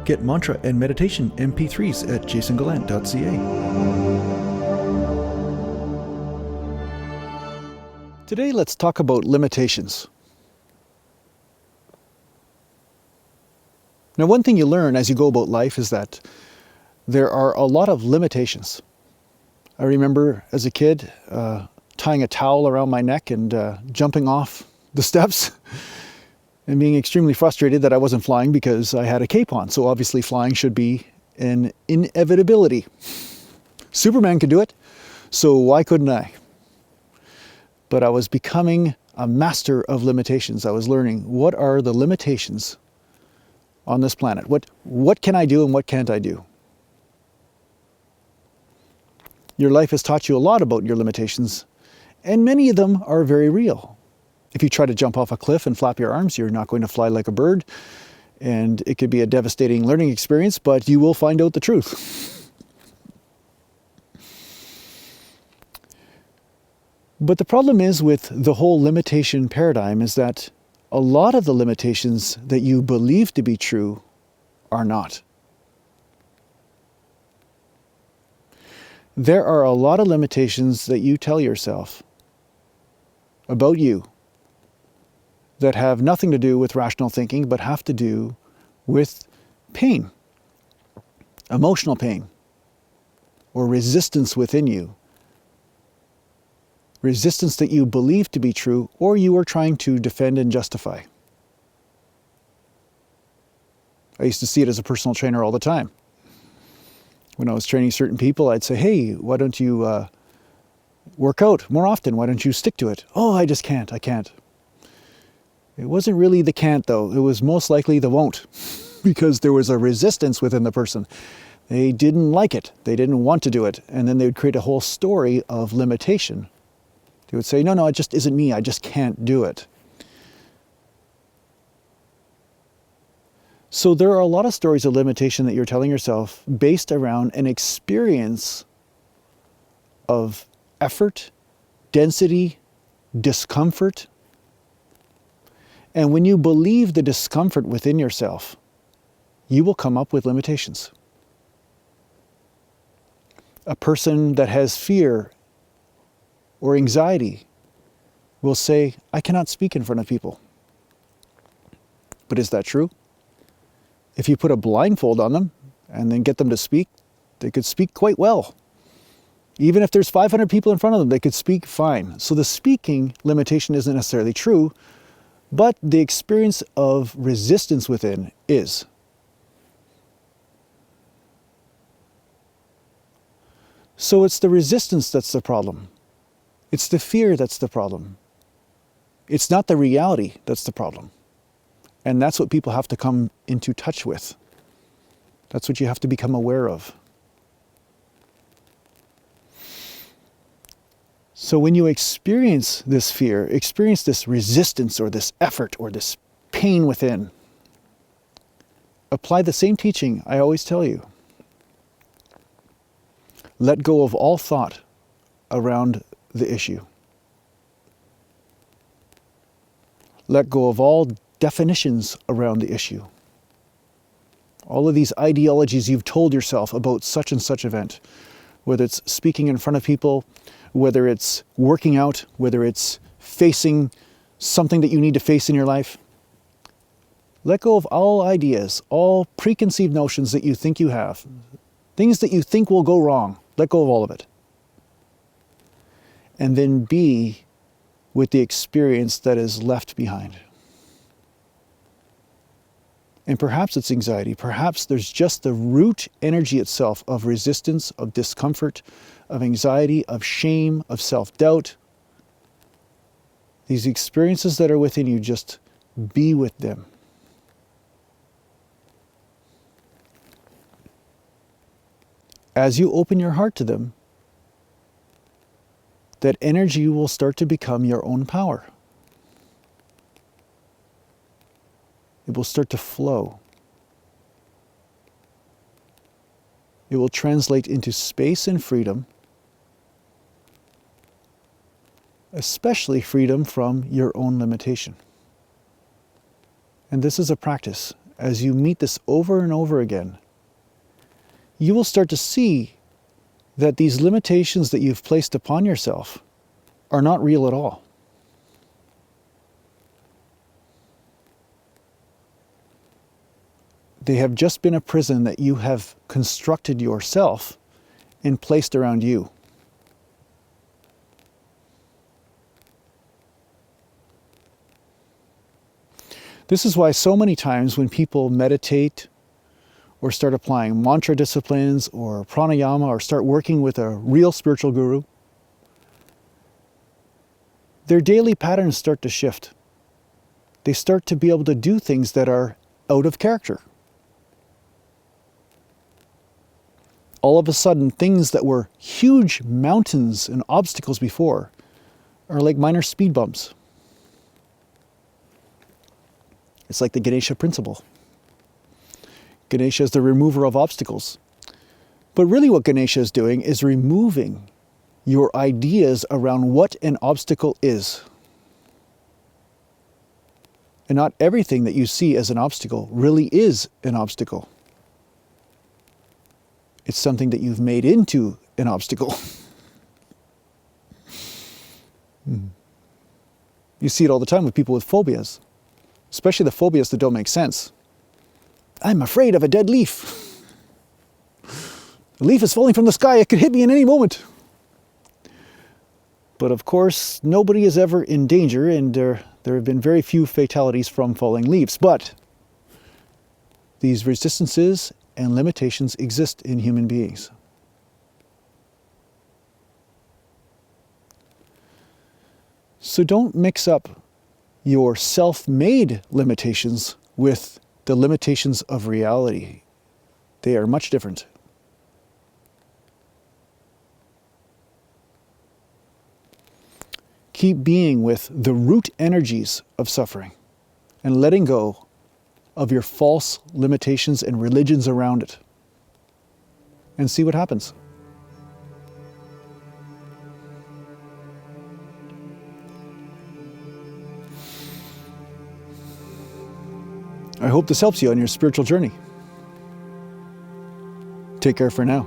Get mantra and meditation MP3s at JasonGallant.ca. Today, let's talk about limitations. Now, one thing you learn as you go about life is that there are a lot of limitations. I remember as a kid tying a towel around my neck and jumping off the steps and being extremely frustrated that I wasn't flying because I had a cape on. So obviously flying should be an inevitability. Superman could do it, so why couldn't I? But I was becoming a master of limitations. I was learning what are the limitations on this planet. What can I do and what can't I do? Your life has taught you a lot about your limitations, and many of them are very real. If you try to jump off a cliff and flap your arms, you're not going to fly like a bird, and it could be a devastating learning experience, but you will find out the truth. But the problem is with the whole limitation paradigm is that a lot of the limitations that you believe to be true are not. There are a lot of limitations that you tell yourself about you that have nothing to do with rational thinking, but have to do with pain, emotional pain, or resistance within you. Resistance that you believe to be true, or you are trying to defend and justify. I used to see it as a personal trainer all the time. When I was training certain people, I'd say, hey, why don't you work out more often? Why don't you stick to it? Oh, I just can't. I can't. It wasn't really the can't, though. It was most likely the won't, because there was a resistance within the person. They didn't like it. They didn't want to do it. And then they would create a whole story of limitation. They would say, no, it just isn't me. I just can't do it. So there are a lot of stories of limitation that you're telling yourself based around an experience of effort, density, discomfort. And when you believe the discomfort within yourself, you will come up with limitations. A person that has fear or anxiety will say, I cannot speak in front of people. But is that true? If you put a blindfold on them and then get them to speak, they could speak quite well. Even if there's 500 people in front of them, they could speak fine. So the speaking limitation isn't necessarily true, but the experience of resistance within is. So it's the resistance that's the problem. It's the fear that's the problem. It's not the reality that's the problem. And that's what people have to come into touch with. That's what you have to become aware of. So when you experience this fear, experience this resistance or this effort or this pain within, apply the same teaching I always tell you. Let go of all thought around the issue. Let go of all definitions around the issue. All of these ideologies you've told yourself about such and such event, whether it's speaking in front of people, whether it's working out, whether it's facing something that you need to face in your life. Let go of all ideas, all preconceived notions that you think you have, things that you think will go wrong. Let go of all of it. And then be with the experience that is left behind. And perhaps it's anxiety. Perhaps there's just the root energy itself of resistance, of discomfort, of anxiety, of shame, of self-doubt. These experiences that are within you, just be with them. As you open your heart to them, that energy will start to become your own power. It will start to flow. It will translate into space and freedom, especially freedom from your own limitation. And this is a practice. as you meet this over and over again, you will start to see that these limitations that you've placed upon yourself are not real at all. They have just been a prison that you have constructed yourself and placed around you. This is why so many times when people meditate or start applying mantra disciplines or pranayama or start working with a real spiritual guru, their daily patterns start to shift. They start to be able to do things that are out of character. All of a sudden, things that were huge mountains and obstacles before are like minor speed bumps. It's like the Ganesha principle. Ganesha is the remover of obstacles. But really what Ganesha is doing is removing your ideas around what an obstacle is. And not everything that you see as an obstacle really is an obstacle. It's something that you've made into an obstacle. You see it all the time with people with phobias. Especially the phobias that don't make sense. I'm afraid of a dead leaf. The leaf is falling from the sky. It could hit me in any moment. But of course, nobody is ever in danger, and there have been very few fatalities from falling leaves. But these resistances and limitations exist in human beings. So don't mix up your self-made limitations with the limitations of reality. They are much different. Keep being with the root energies of suffering and letting go of your false limitations and religions around it. And see what happens. I hope this helps you on your spiritual journey. Take care for now.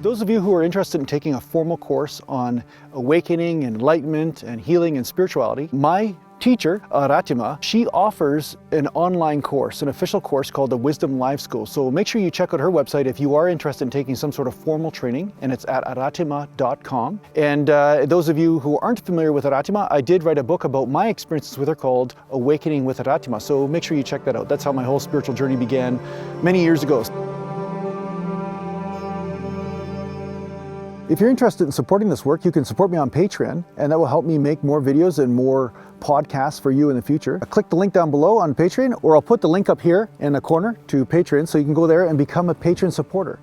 Those of you who are interested in taking a formal course on awakening, enlightenment, and healing and spirituality, my teacher, Aratima, she offers an online course, an official course called the Wisdom Live School. So make sure you check out her website if you are interested in taking some sort of formal training, and it's at aratima.com. And those of you who aren't familiar with Aratima, I did write a book about my experiences with her called Awakening with Aratima. So make sure you check that out. That's how my whole spiritual journey began many years ago. If you're interested in supporting this work, you can support me on Patreon, and that will help me make more videos and more podcasts for you in the future. Click the link down below on Patreon, or I'll put the link up here in the corner to Patreon, so you can go there and become a patron supporter.